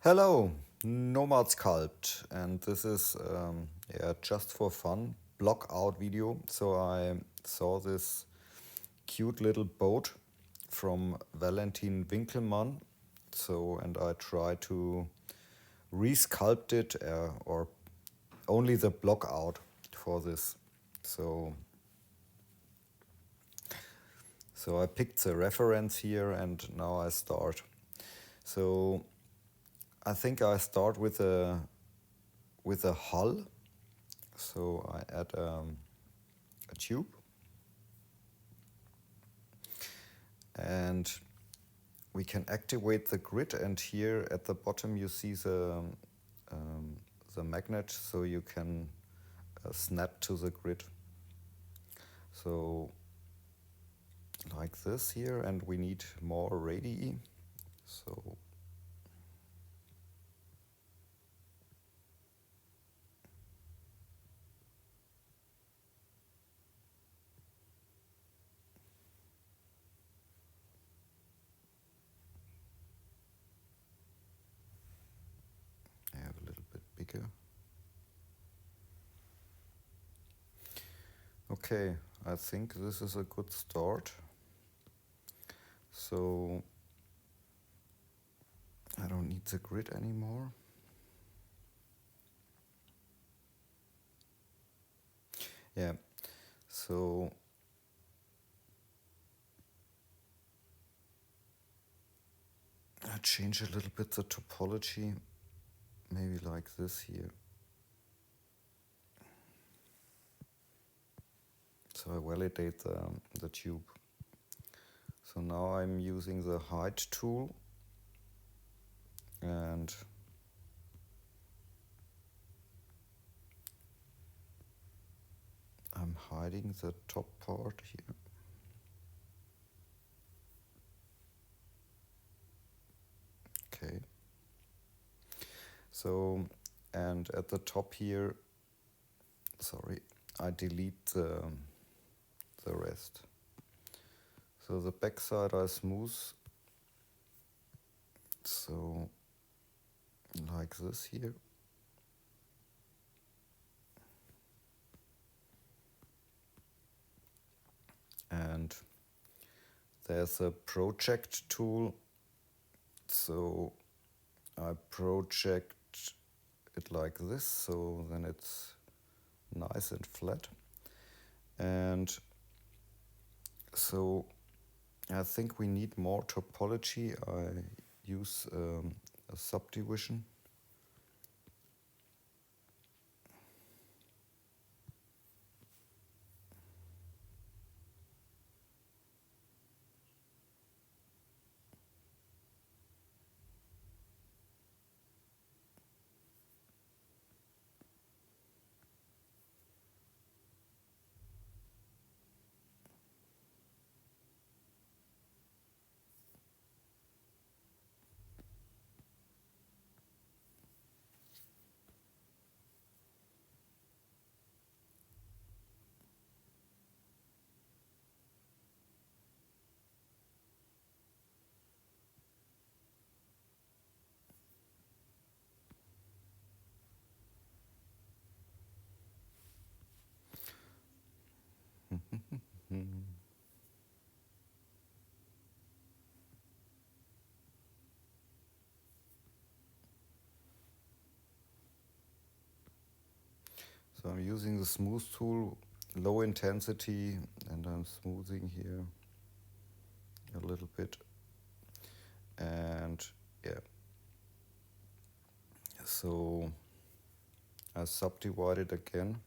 Hello, Nomad Sculpt, and this is just for fun Blockout video. So I saw this cute little boat from Valentin Winkelmann. And I try to resculpt it or only the Blockout for this. So I picked the reference here and now I start. So I think I start with a hull. So I add a tube and we can activate the grid, and here at the bottom you see the magnet, so you can snap to the grid. So like this here, and we need more radii. So I have a little bit bigger. Okay, I think this is a good start. So I don't need the grid anymore. Yeah, so I change a little bit the topology, maybe like this here. So I validate the tube. So now I'm using the height tool and I'm hiding the top part here. Okay. So, and at the top here, sorry, I delete the rest. So the backside I smooth, so like this here. And there's a project tool, so I project it like this, so then it's nice and flat. And so I think we need more topology. I use a subdivision. So I'm using the smooth tool, low intensity, and I'm smoothing here a little bit. And yeah, so I subdivide it again.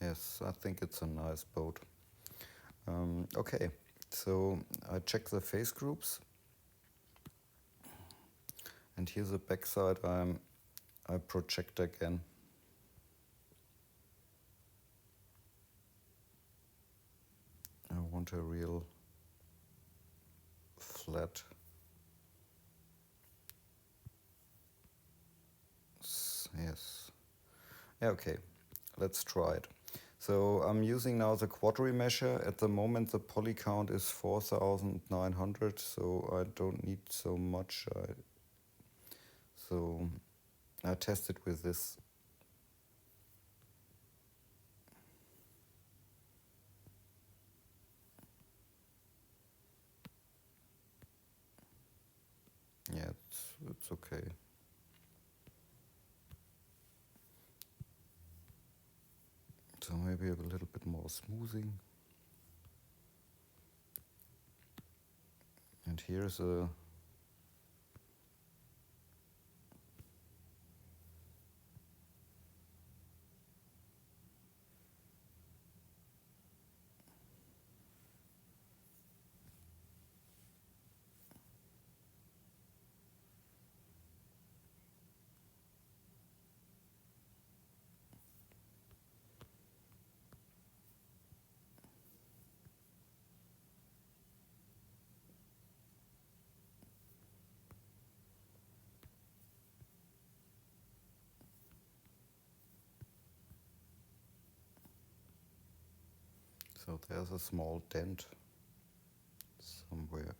Yes, I think it's a nice boat. Okay, So I check the face groups, and here's the backside. I project again. I want a real flat. Yes. Yeah, okay. Let's try it. So I'm using now the quad remesher. At the moment the poly count is 4,900, so I don't need so much. So I tested with this. Yeah, it's okay. So maybe a little bit more smoothing. And here's a so there's a small dent somewhere.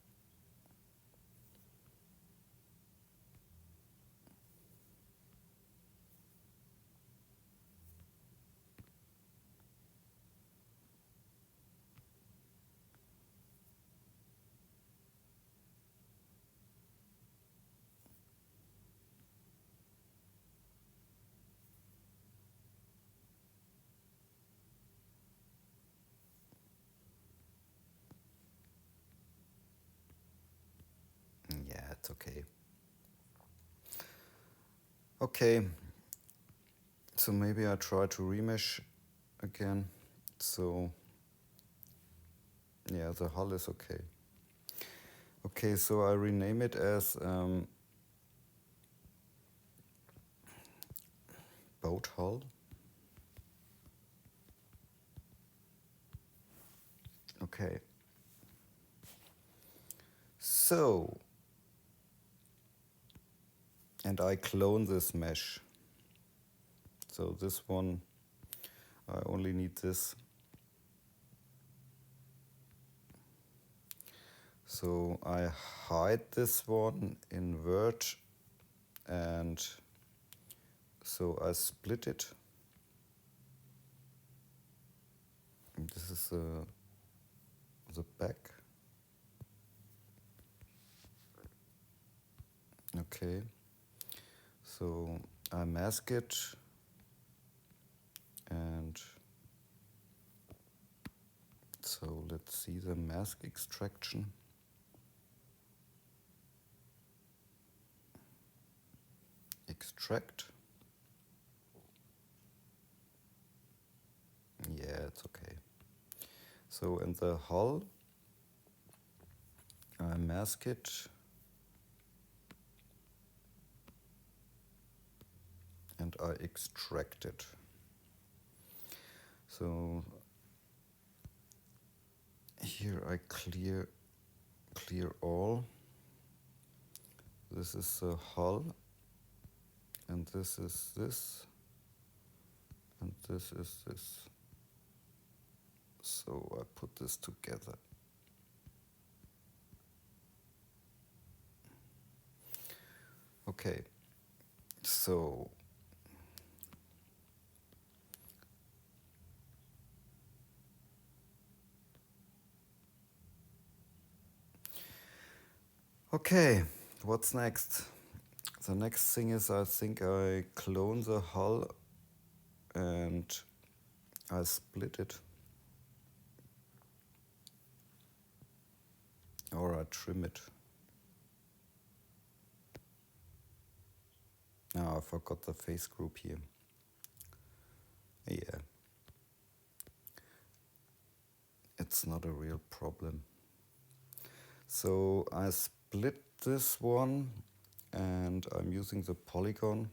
Yeah, it's okay. Okay, so maybe I try to remesh again. So yeah, the hull is okay. Okay, so I rename it as boat hull. Okay. So, and I clone this mesh. So this one, I only need this. So I hide this one, invert, and so I split it. And this is the back. Okay. So I mask it, and so let's see the mask extraction. Extract. Yeah, it's okay. So in the hull, I mask it, and I extract it. So here I clear all. This is the hull, and this is this, and this is this. So I put this together. Okay, so okay, what's next? The next thing is I think I clone the hull and I split it. Or I trim it. Now I forgot the face group here. Yeah. It's not a real problem. So I split this one and I'm using the polygon.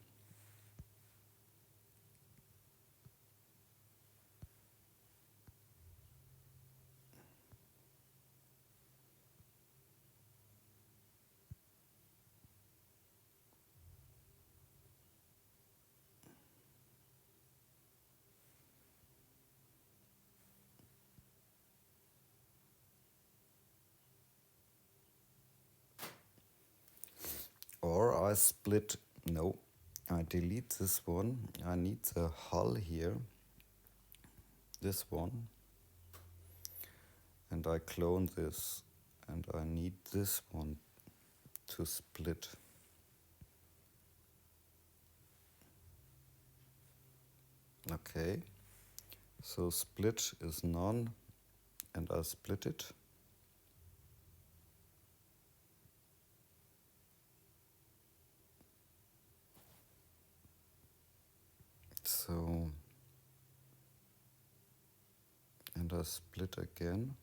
Or I split, no, I delete this one. I need the hull here, this one, and I clone this, and I need this one to split. Okay, so split is none, and I split it. So, and I split again.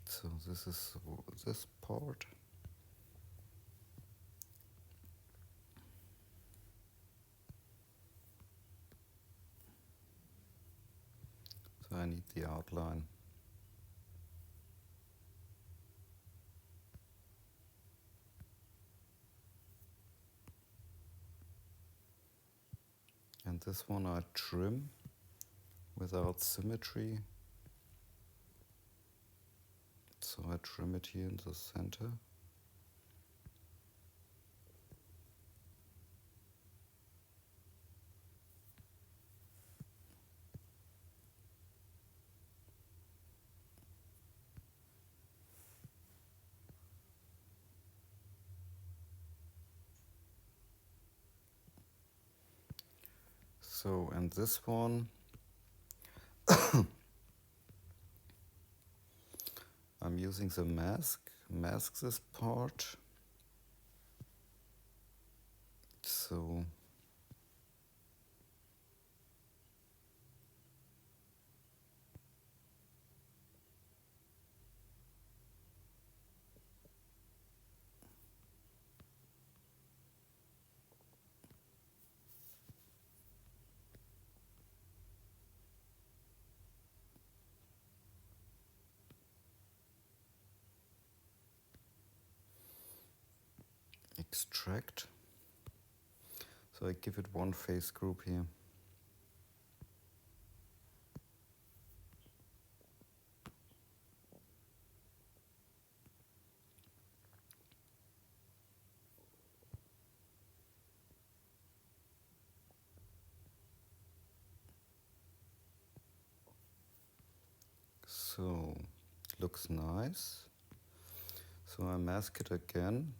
So this is this part. So I need the outline. And this one I trim without symmetry. So I trim it here in the center. So, and this one, I'm using the mask this part. So, extract. So I give it one face group here. So, looks nice. So I mask it again.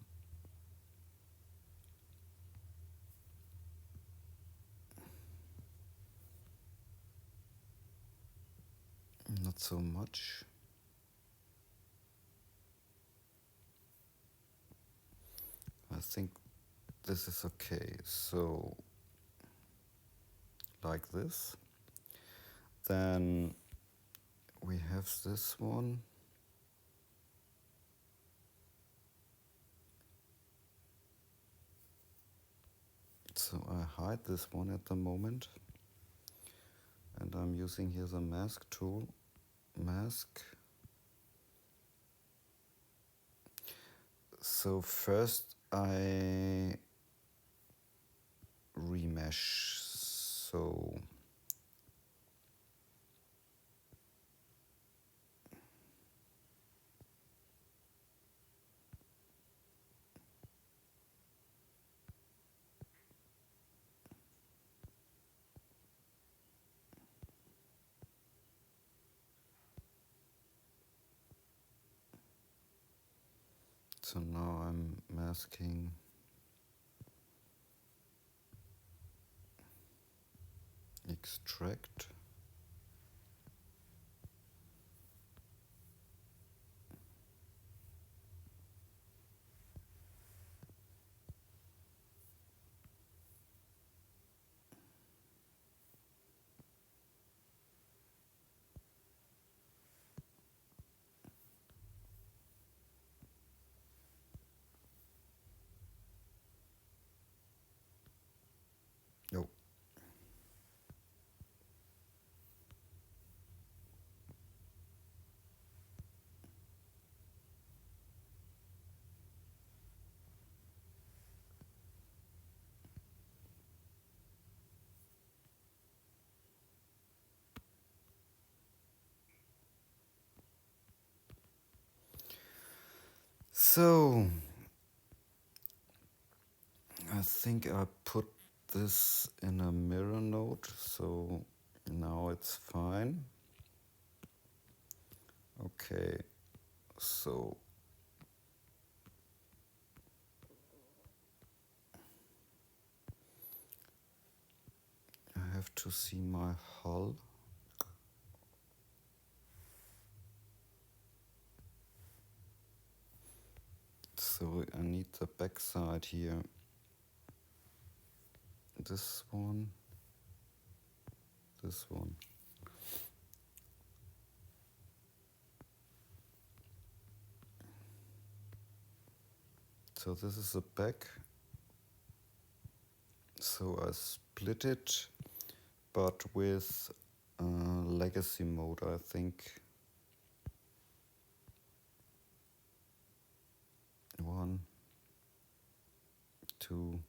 Not so much. I think this is okay. So, like this. Then we have this one. So I hide this one at the moment. using here the mask tool. Mask. So first I remesh. So now I'm masking extract. Oh. So I think I put this in a mirror node, so now it's fine. Okay, so I have to see my hull. So I need the back side here. This one. This one. So this is the back. So I split it, but with legacy mode, I think. 1, 2,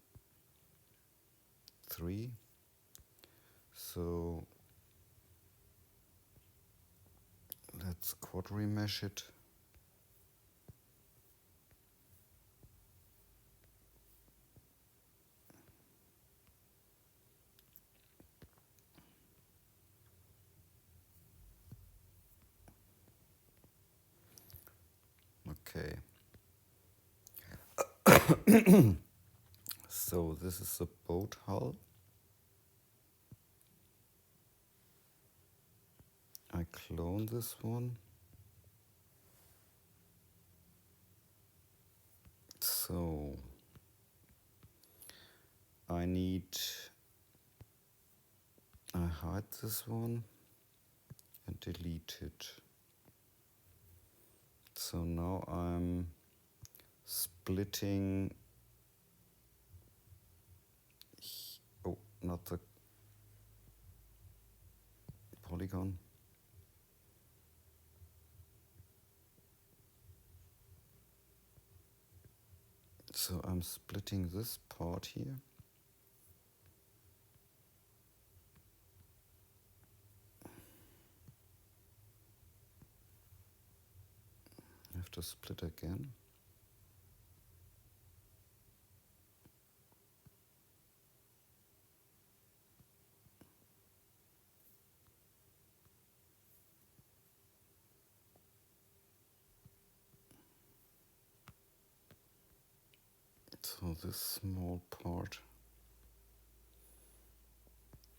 3. So let's quad remesh it. Okay. So this is the boat hull. I clone this one. So I hide this one and delete it. So now I'm splitting, oh, not the polygon. So I'm splitting this part here. I have to split again. So this small part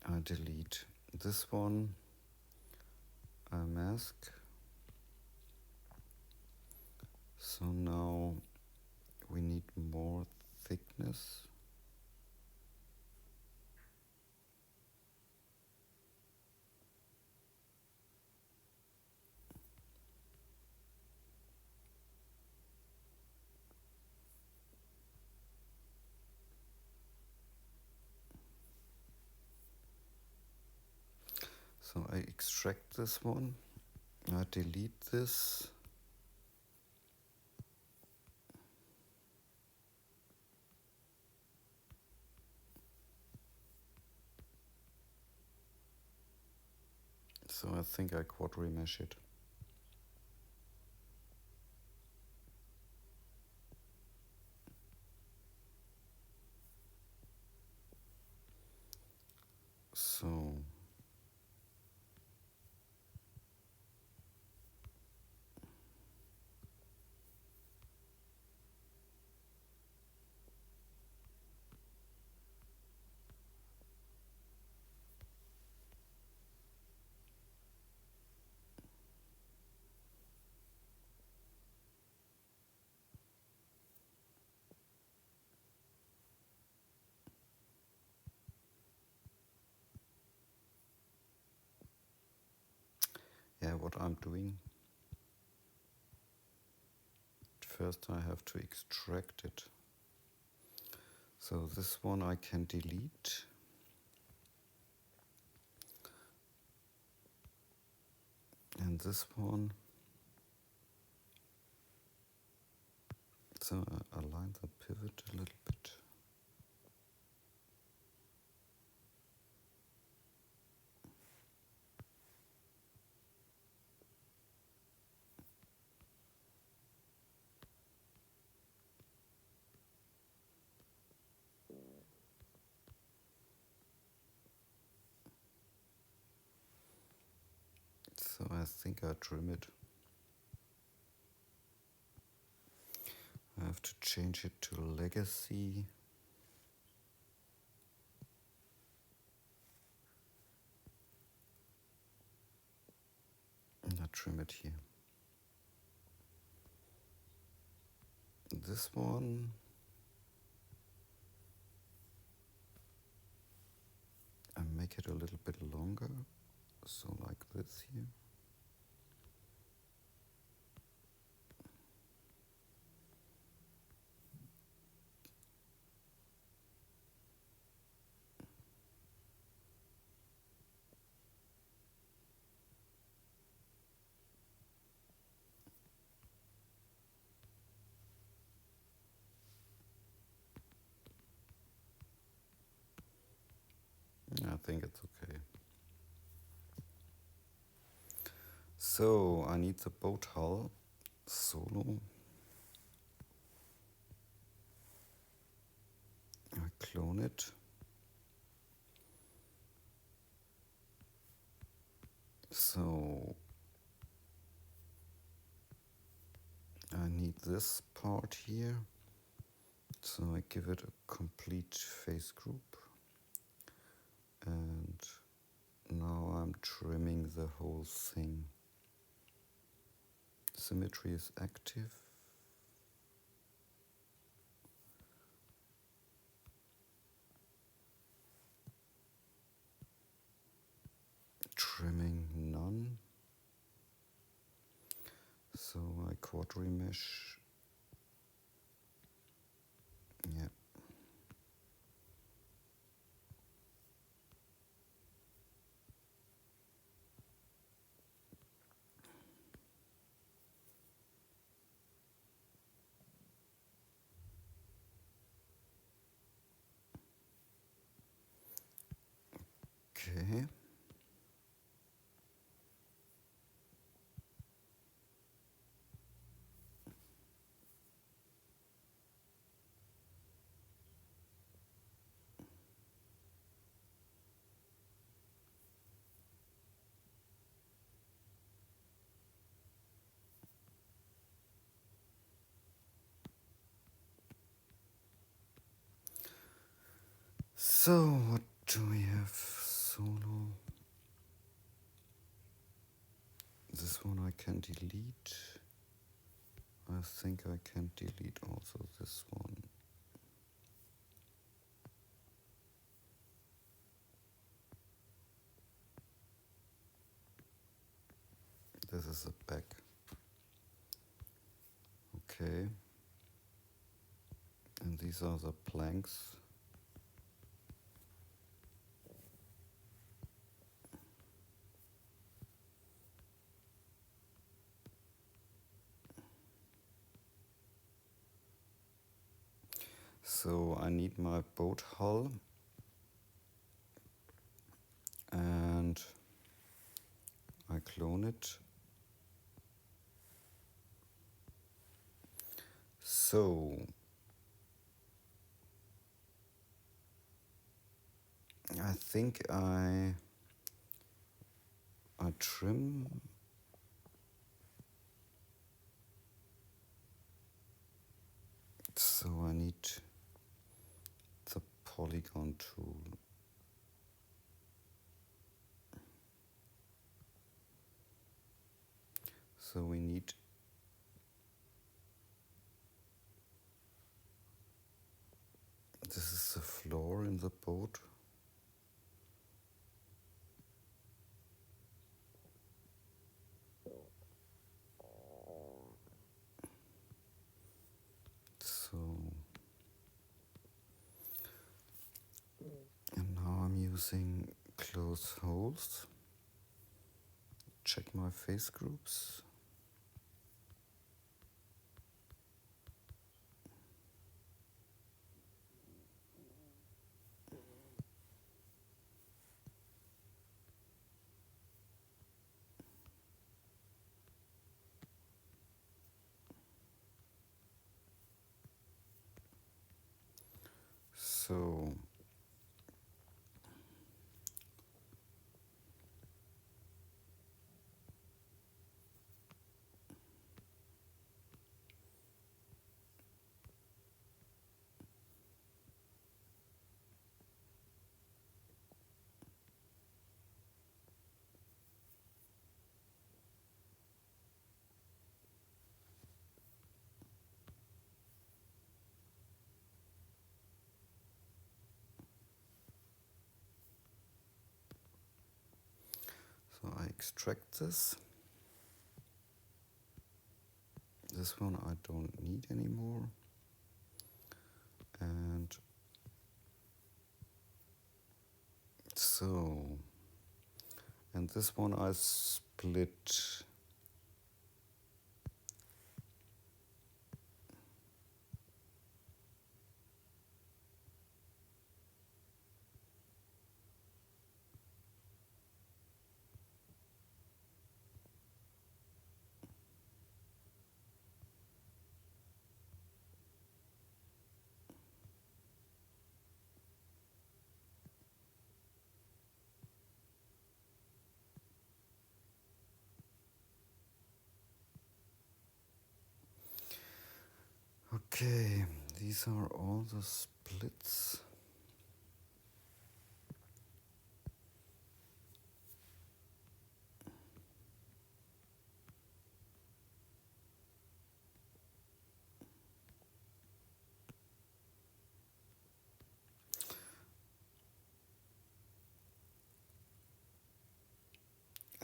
I delete. This one I mask. So now we need more thickness. So I extract this one, I delete this. So I think I quad remesh it. So yeah, what I'm doing, first I have to extract it. So this one I can delete. And this one, so I align the pivot a little bit. So I think I trim it. I have to change it to legacy. And I trim it here. This one, I make it a little bit longer, so like this here. I think it's okay. So I need the boat hull solo. I clone it. So I need this part here. So I give it a complete face group. And now I'm trimming the whole thing. Symmetry is active. Trimming none. So I quad remesh. Yeah. Okay. So what do we have? Solo. This one I can delete. I think I can delete also this one. This is the back. Okay. And these are the planks. So I need my boat hull, and I clone it. So I think I trim. So I need the polygon tool. So we need this is the floor in the boat. So and now I'm using close holes. Check my face groups. So I extract this. This one I don't need anymore. And so, and this one I split. Okay, these are all the splits.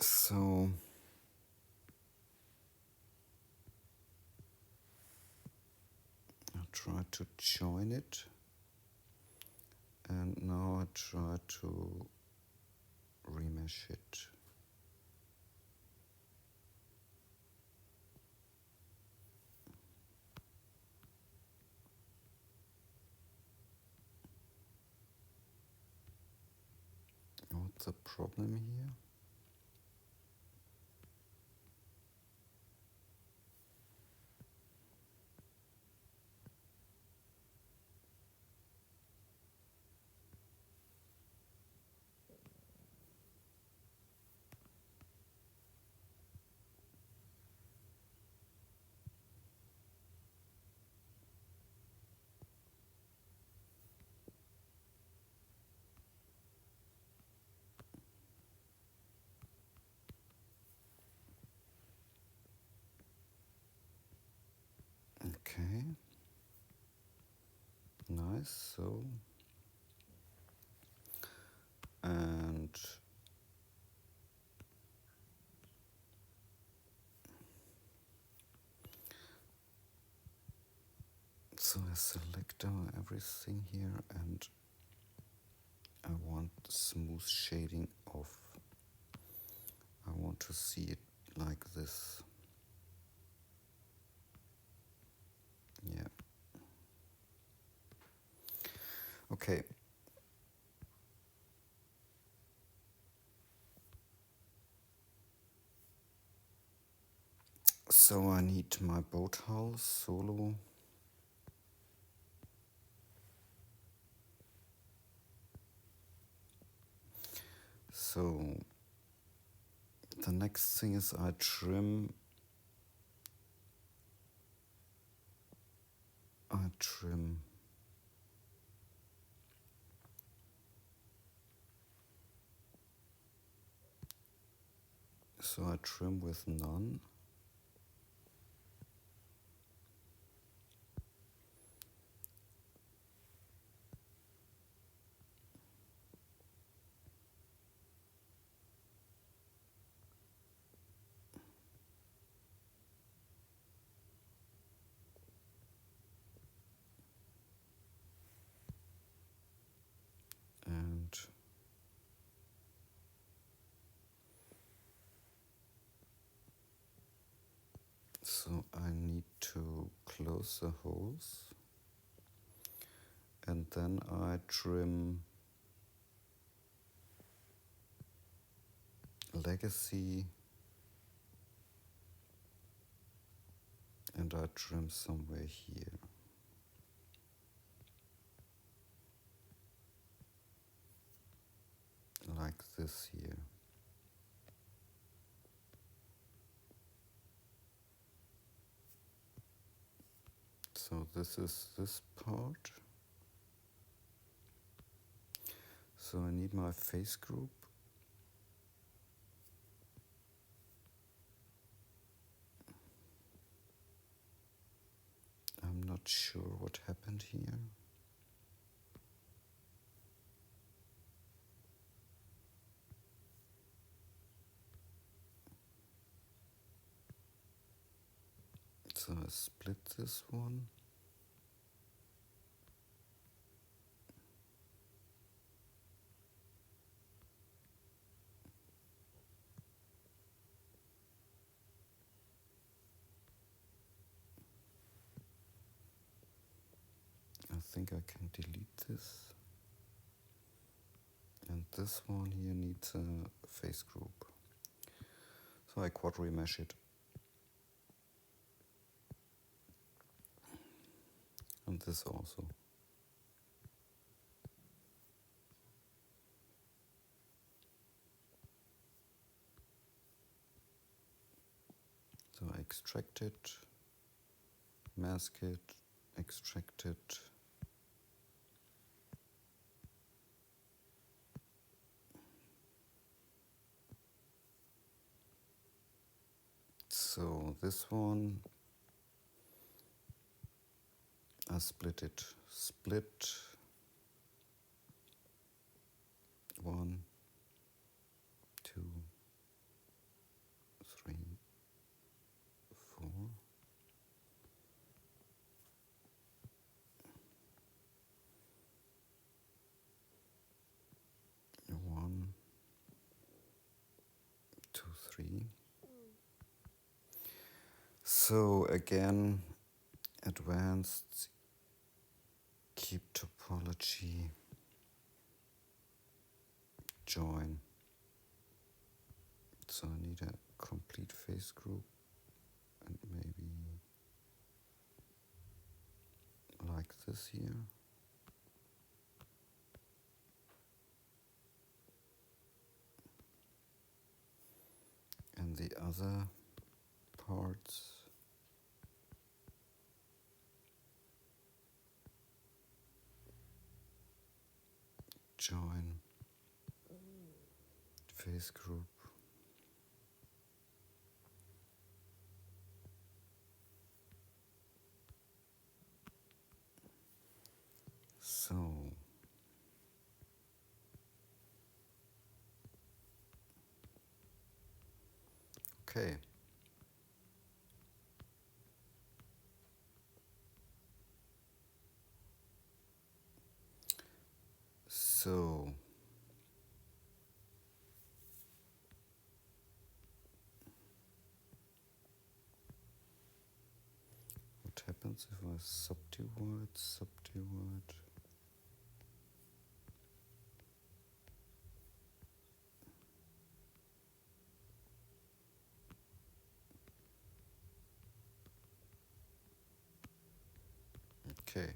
So I try to join it, and now I try to remesh it. What's the problem here? Okay, nice. So, and so I select everything here, and I want smooth shading off. I want to see it like this. Yeah. Okay. So I need my boat house solo. So the next thing is I trim. So I trim with none. And so I need to close the holes, and then I trim legacy, and I trim somewhere here. Like this here. So this is this part. So I need my face group. I'm not sure what happened here. So I split this one. I think I can delete this. And this one here needs a face group. So I quad remesh it. And this also. So I extract it, mask it, extract it. So this one, I split it. Split 1, 2, 3, 4. 1, 2, 3. So again, advanced, keep topology, join. So I need a complete face group, and maybe like this here. And the other parts, join, face group. So okay. So what happens if I subdivide? Okay.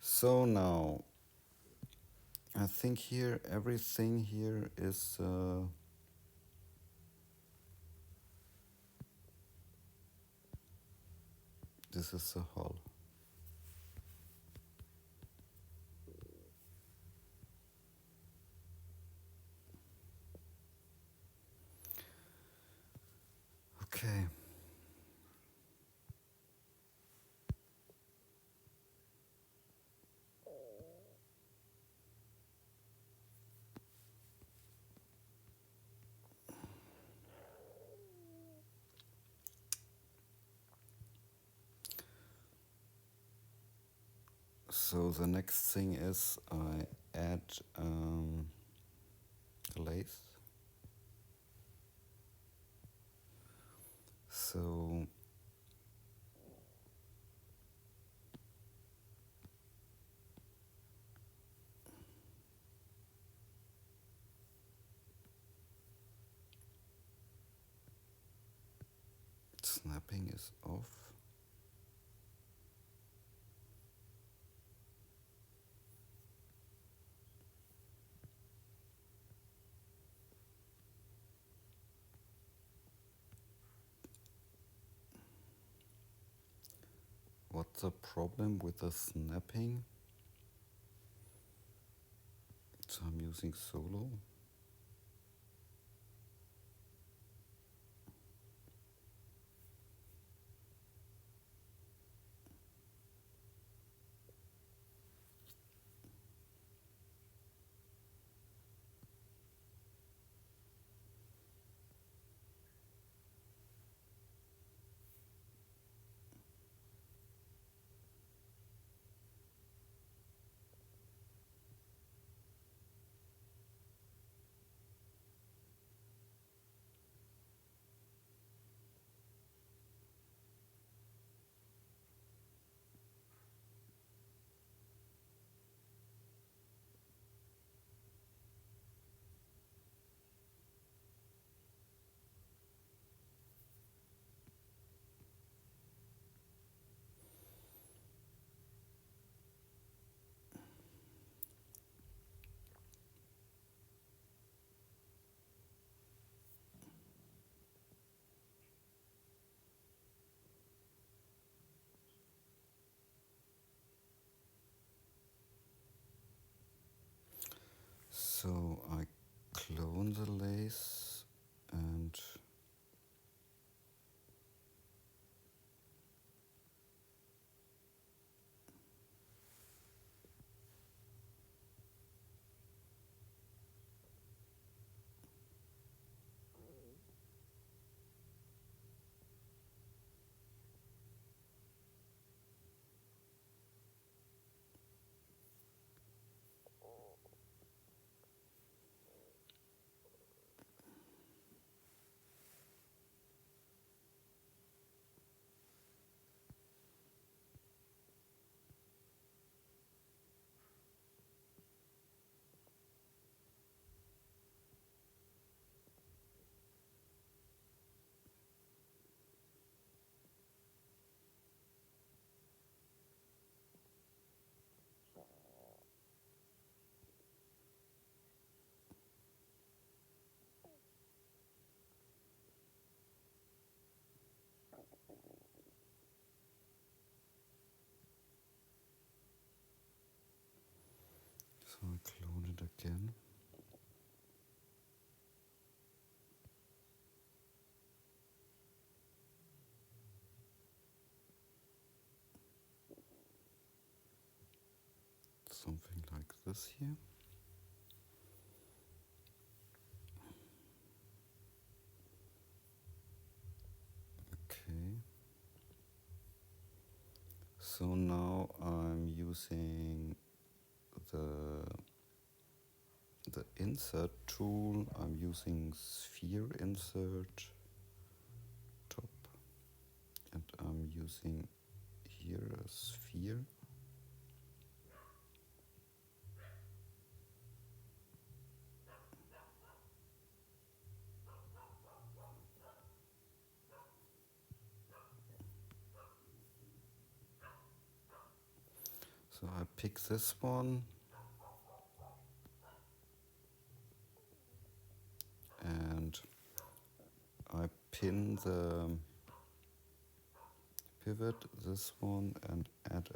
So now, I think here everything here is this is the hull. Okay. So the next thing is I add lace. So snapping is off. What's the problem with the snapping? So I'm using solo. So I clone the lace and so I clone it again. Something like this here. Okay. So now I'm using the insert tool. I'm using sphere insert top, and I'm using here a sphere. So I pick this one and I pin the pivot, this one, and add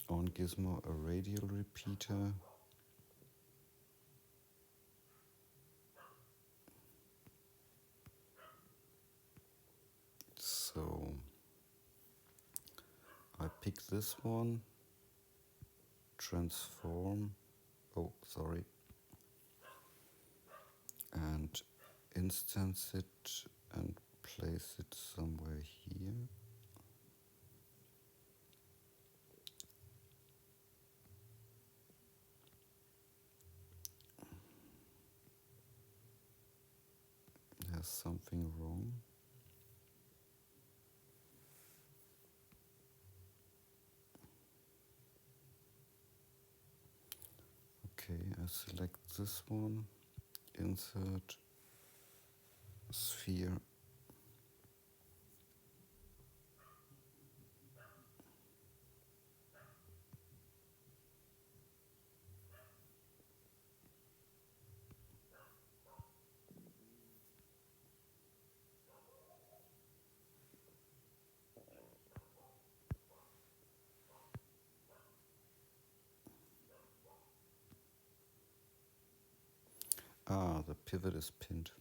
on gizmo a radial repeater. So I pick this one, transform, oh sorry, and instance it and place it somewhere here. There's something wrong. Okay, I select this one, insert, sphere. Ah, the pivot is pinned.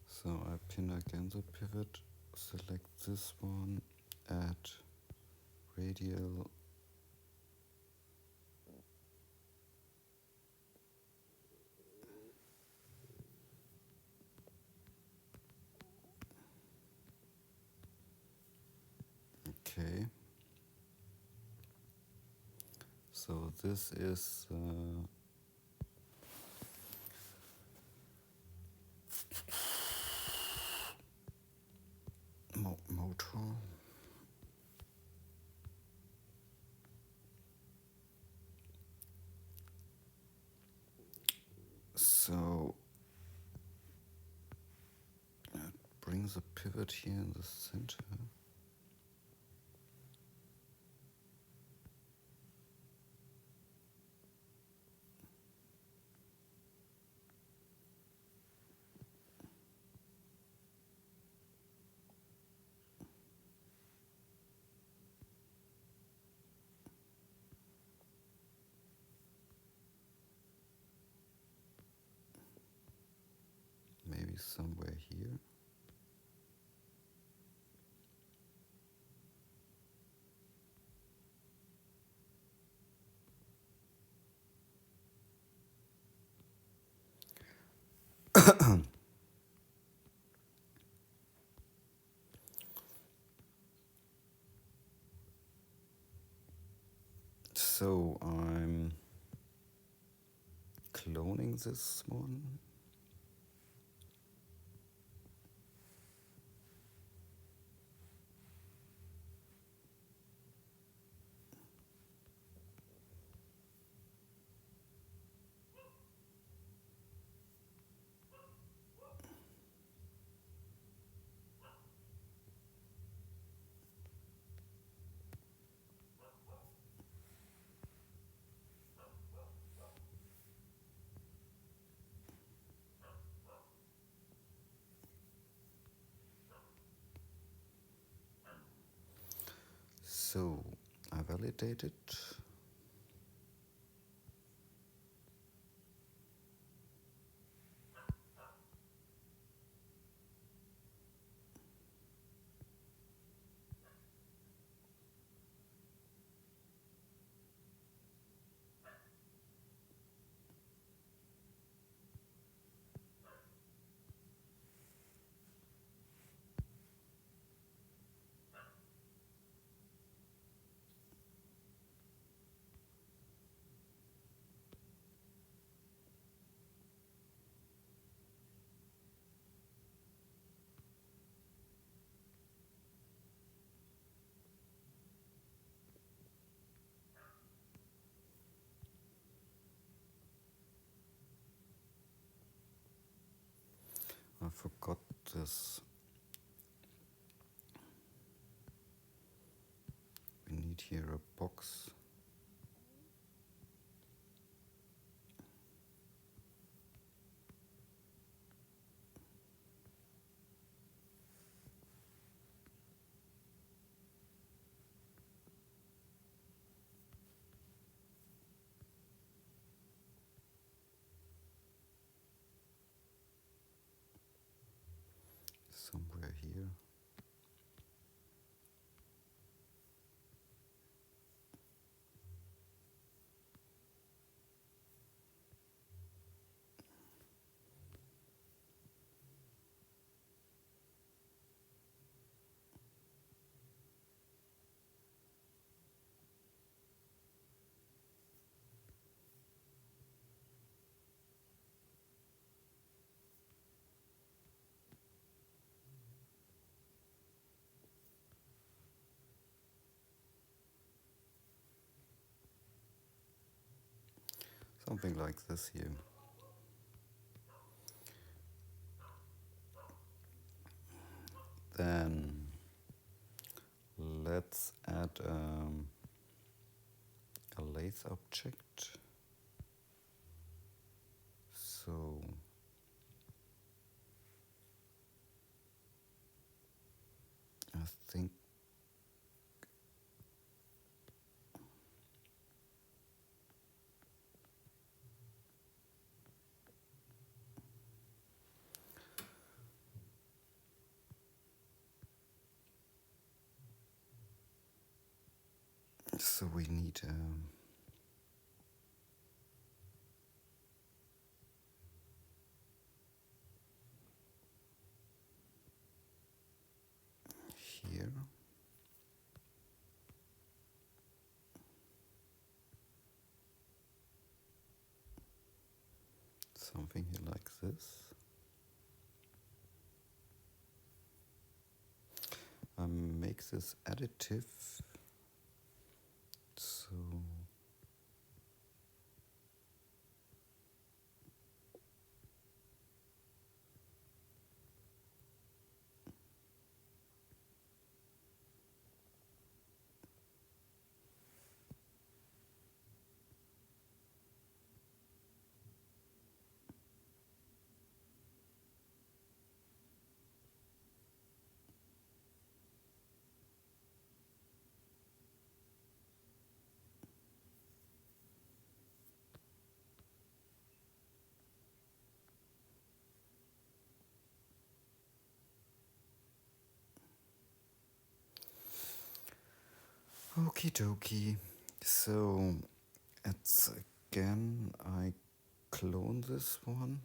So I pin again the pivot, select this one, add radial, okay. So this is motor. So bring the pivot here in the center. Maybe somewhere here. So I'm cloning this one. So I validate it. forgot this. We need here a box. Somewhere here. Something like this here. Then let's add a lathe object. So I think so we need here something here like this. Make this additive. So okie dokie. So it's again, I clone this one.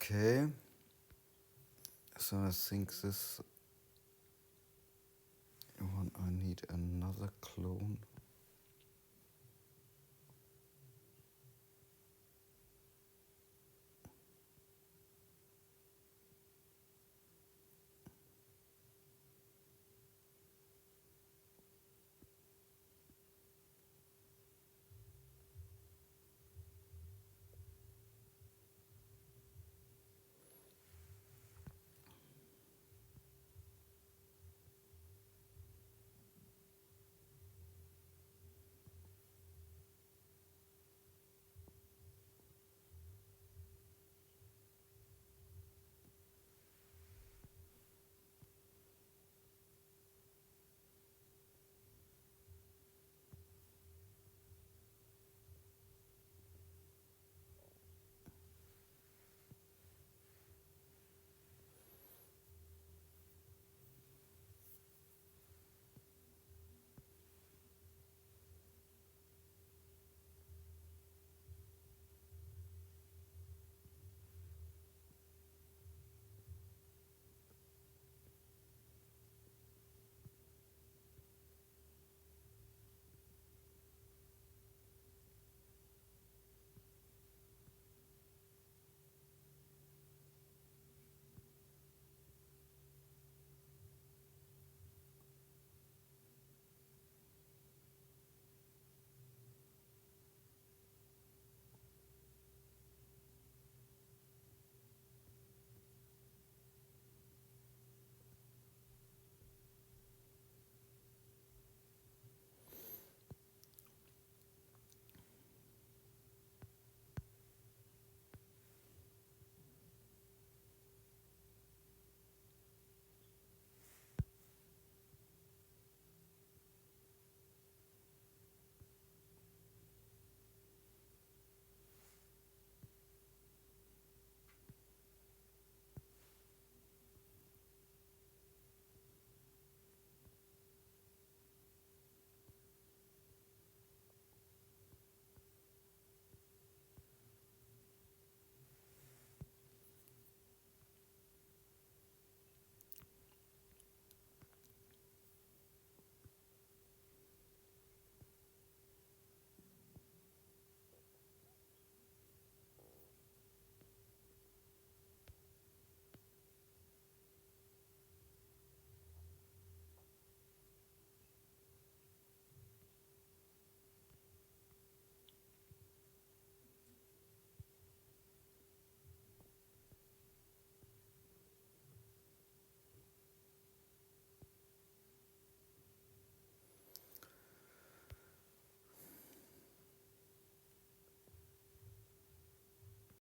Okay, so I think this one I need another clone.